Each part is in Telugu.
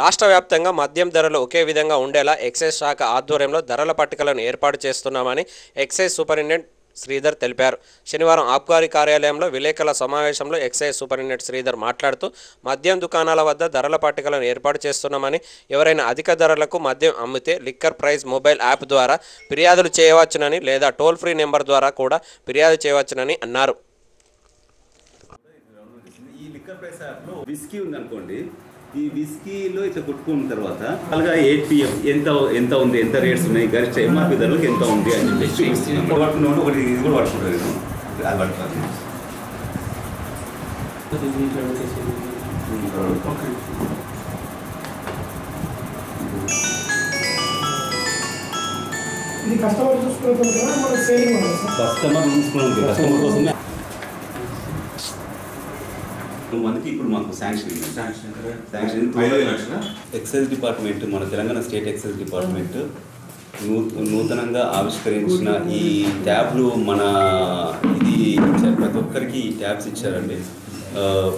రాష్ట్ర వ్యాప్తంగా మద్యం ధరలు ఒకే విధంగా ఉండేలా ఎక్సైజ్ శాఖ ఆధ్వర్యంలో ధరల పట్టికలను ఏర్పాటు చేస్తున్నామని ఎక్సైజ్ సూపరింటెండెంట్ శ్రీధర్ తెలిపారు. శనివారం ఆబ్కారీ కార్యాలయంలో విలేకరుల సమావేశంలో ఎక్సైజ్ సూపరింటెండెంట్ శ్రీధర్ మాట్లాడుతూ మద్యం దుకాణాల వద్ద ధరల పట్టికలను ఏర్పాటు చేస్తున్నామని, ఎవరైనా అధిక ధరలకు మద్యం అమ్మితే లిక్కర్ ప్రైస్ మొబైల్ యాప్ ద్వారా ఫిర్యాదులు చేయవచ్చునని లేదా టోల్ ఫ్రీ నెంబర్ ద్వారా కూడా ఫిర్యాదు చేయవచ్చునని అన్నారు. ఈ లిక్కర్ ప్రైస్ యాప్లో విస్కీ ఉందనుకోండి, ఈ విస్కీలో ఇట్లా కొట్టుకున్న తర్వాత అలాగా 8 PM ఎంత ఉంది, ఎంత రేట్స్ ఉన్నాయి, గరిష్ట ఎంఆర్పీ ధరలకు ఎంత ఉంది అని చెప్పేసి పట్టుకున్నాను. ఒకటి ఇది కూడా పట్టుకుంటాను నేను, అది పట్టుకున్నాను. కస్టమర్ చూసుకున్నాం కస్టమర్ కోసమే మనకి ఇప్పుడు మాకు శాంక్షన్ ఎక్సైజ్ డిపార్ట్మెంట్, మన తెలంగాణ స్టేట్ ఎక్సైజ్ డిపార్ట్మెంట్ నూతనంగా ఆవిష్కరించిన ఈ ట్యాబ్లు మన ఇది ప్రతి ఒక్కరికి ఈ ట్యాబ్స్ ఇచ్చారండి.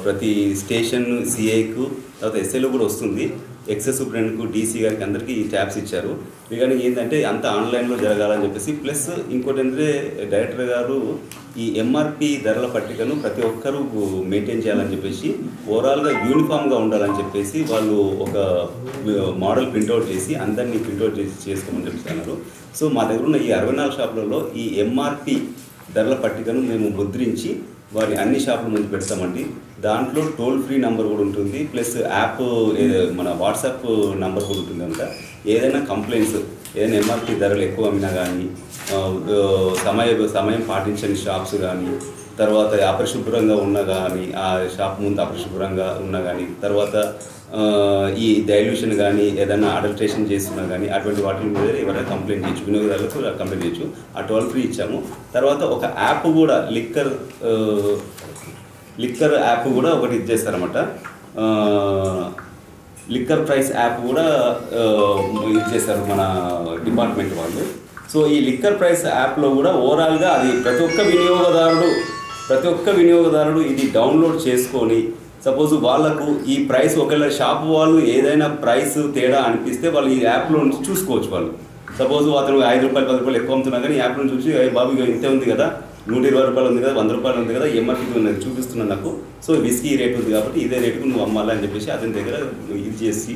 ప్రతి స్టేషన్ సిఐకు తర్వాత ఎస్ఐలో కూడా వస్తుంది. ఎక్సైజ్ సూపరింటెండెంట్కు, డీసీ గారికి అందరికీ ఈ ట్యాబ్స్ ఇచ్చారు. కానీ ఏంటంటే అంత ఆన్లైన్లో జరగాలని చెప్పేసి, ప్లస్ ఇంకోటి ఏంటంటే డైరెక్టర్ గారు ఈ ఎంఆర్పి ధరల పట్టికను ప్రతి ఒక్కరూ మెయింటైన్ చేయాలని చెప్పేసి, ఓవరాల్గా యూనిఫామ్గా ఉండాలని చెప్పేసి వాళ్ళు ఒక మోడల్ ప్రింట్అవుట్ చేసి అందరినీ ప్రింట్అవుట్ చేసి చేసుకోమని చెప్తున్నారు. సో మా దగ్గర ఉన్న ఈ 64 షాపులలో ఈ ఎంఆర్పి ధరల పట్టికను మేము ముద్రించి వారి అన్ని షాపుల ముందు పెడతామండి. దాంట్లో టోల్ ఫ్రీ నెంబర్ కూడా ఉంటుంది, ప్లస్ యాప్ మన వాట్సాప్ నెంబర్ కూడా ఉంటుంది. కనుక ఏదైనా కంప్లైంట్స్, ఏదైనా ఎంఆర్పి ధరలు ఎక్కువ అమ్మినా కానీ, సమయం పాటించని షాప్స్ కానీ, తర్వాత అపరిశుభ్రంగా ఉన్నా కానీ, ఆ షాప్ ముందు అపరిశుభ్రంగా ఉన్నా కానీ, తర్వాత ఈ డైల్యూషన్ కానీ ఏదైనా అడల్ట్రేషన్ చేస్తున్నా కానీ అటువంటి వాటి మీద ఎవరైనా కంప్లైంట్ చేయొచ్చు, వినియోగదారులకు కంప్లైంట్ చేయొచ్చు. ఆ టోల్ ఫ్రీ ఇచ్చాము. తర్వాత ఒక యాప్ కూడా లిక్కర్ యాప్ కూడా ఒకటి ఇచ్చేస్తారన్నమాట. లిక్కర్ ప్రైస్ యాప్ కూడా ఇచ్చేస్తారు మన డిపార్ట్మెంట్ వాళ్ళు. సో ఈ లిక్కర్ ప్రైస్ యాప్లో కూడా ఓవరాల్గా అది ప్రతి ఒక్క వినియోగదారుడు ఇది డౌన్లోడ్ చేసుకొని, సపోజ్ వాళ్ళకు ఈ ప్రైస్ ఒకవేళ షాప్ వాళ్ళు ఏదైనా ప్రైస్ తేడా అనిపిస్తే వాళ్ళు ఈ యాప్లో నుంచి చూసుకోవచ్చు. వాళ్ళు సపోజ్ అతను 5 రూపాయలు 10 రూపాయలు ఎక్కువ అమ్ముతున్నా కానీ యాప్ నుంచి చూసి, బాబు ఇంతే ఉంది కదా, 120 రూపాయలు ఉంది కదా, 100 రూపాయలు ఉంది కదా, ఎంఆర్పీ ఉన్నది చూపిస్తున్నాను నాకు, సో విస్కీ రేట్ ఉంది కాబట్టి ఇదే రేటుకు నువ్వు అమ్మాలి అని చెప్పేసి అతని దగ్గర ఇది చేసి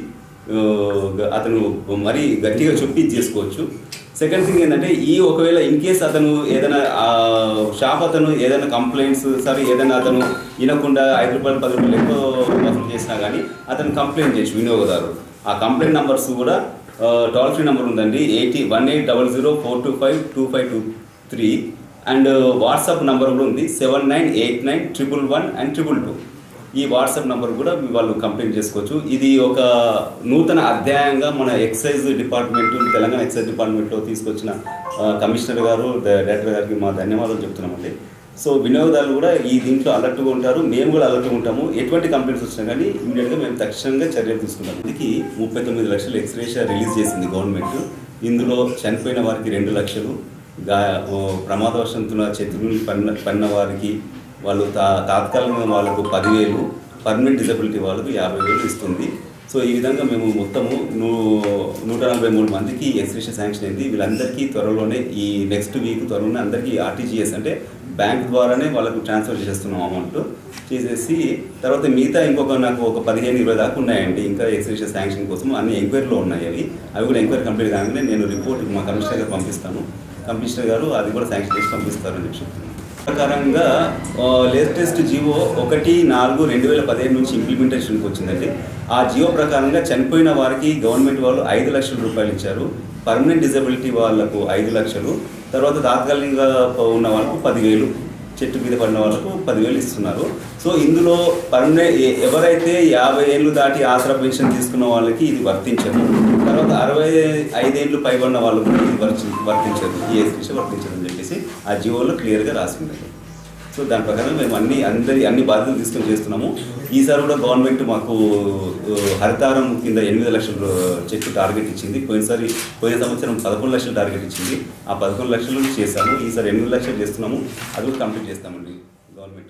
అతను మరీ గట్టిగా చెప్పి ఇది చేసుకోవచ్చు. సెకండ్ థింగ్ ఏంటంటే, ఈ ఒకవేళ ఇన్ కేస్ అతను ఏదైనా షాప్ అతను ఏదైనా కంప్లైంట్స్ ఏదైనా అతను వినకుండా 5 రూపాయలు 10 రూపాయలు ఎక్కువ వసూలు చేసినా కానీ అతను కంప్లైంట్ చేయొచ్చు వినియోగదారుడు. ఆ కంప్లైంట్ నెంబర్స్ కూడా టోల్ ఫ్రీ నెంబర్ ఉందండి, 1800 అండ్ వాట్సాప్ నెంబర్ కూడా ఉంది 798911 and 222. ఈ వాట్సాప్ నెంబర్ కూడా వాళ్ళు కంప్లైంట్ చేసుకోవచ్చు. ఇది ఒక నూతన అధ్యాయంగా మన ఎక్సైజ్ డిపార్ట్మెంట్, తెలంగాణ ఎక్సైజ్ డిపార్ట్మెంట్లో తీసుకొచ్చిన కమిషనర్ గారు, డైరెక్టర్ గారికి మా ధన్యవాదాలు చెప్తున్నామండి. సో వినియోగదారులు కూడా ఈ దీంట్లో అలర్ట్గా ఉంటారు, మేము కూడా అలర్ట్గా ఉంటాము. ఎటువంటి కంప్లైంట్స్ వచ్చినా కానీ ఇమీడియట్గా మేము తక్షణంగా చర్యలు తీసుకుంటాము. దీనికి 39 లక్షలు ఎక్స్గ్రేషియా రిలీజ్ చేసింది గవర్నమెంట్. ఇందులో చనిపోయిన వారికి 2 లక్షలు, ప్రమాదవశాత్తున చెట్టుని పడిన వారికి వాళ్ళు తాత్కాలికంగా వాళ్ళకు 10,000, పర్మనెంట్ డిజబిలిటీ వాళ్ళకు 50,000 ఇస్తుంది. సో ఈ విధంగా మేము మొత్తము 143 మందికి ఎక్స్గ్రేషియా శాంక్షన్ అయింది. వీళ్ళందరికీ త్వరలోనే ఈ నెక్స్ట్ వీక్ త్వరలోనే అందరికీ ఆర్టీజీఎస్ అంటే బ్యాంక్ ద్వారానే వాళ్ళకు ట్రాన్స్ఫర్ చేసేస్తున్నాం అమౌంట్ చేసేసి, తర్వాత మిగతా నాకు ఒక 15-20 దాకా ఉన్నాయండి ఇంకా ఎక్స్గ్రేషియా శాంక్షన్ కోసం. అన్ని ఎంక్వైరీలో ఉన్నాయి. అవి కూడా ఎంక్వైరీ కంప్లీట్ కాగానే నేను రిపోర్ట్ మా కమిషనర్ గారు పంపిస్తాను. కమిషనర్ గారు అది కూడా శాంక్షన్ చేసి పంపిస్తారని చెప్పి చెప్తున్నాను. ప్రకారంగా లేటెస్ట్ జియో 1/4/2015 నుంచి ఇంప్లిమెంటేషన్కి వచ్చిందండి. ఆ జియో ప్రకారంగా చనిపోయిన వారికి గవర్నమెంట్ వాళ్ళు 5 లక్షల రూపాయలు ఇచ్చారు, పర్మనెంట్ డిజబిలిటీ వాళ్ళకు 5 లక్షలు, తర్వాత తాత్కాలికంగా ఉన్న వాళ్ళకు 10,000, చెట్టు మీద పడిన వాళ్ళకు 10,000 ఇస్తున్నారు. సో ఇందులో ఎవరైతే 50 ఏళ్ళు దాటి ఆసరా పెన్షన్ తీసుకున్న వాళ్ళకి ఇది వర్తించదు. తర్వాత 65 ఏళ్ళు పైబడిన వాళ్ళకు ఇది వర్తించదు, ఈ ఎక్స్గ్రేషియా వర్తించదు అని చెప్పేసి ఆ జియోలో క్లియర్గా రాసి ఉంటారు. సో దాని ప్రకారం మేము అన్ని బాధ్యతలు తీసుకొని చేస్తున్నాము. ఈసారి కూడా గవర్నమెంట్ మాకు హరితారం కింద 8 లక్షల చెట్టు టార్గెట్ ఇచ్చింది. పోయిన సంవత్సరం 11 లక్షలు టార్గెట్ ఇచ్చింది. ఆ 11 లక్షలు చేస్తాము. ఈసారి 8 లక్షలు చేస్తున్నాము. అది కూడా కంప్లీట్ చేస్తామండి గవర్నమెంట్.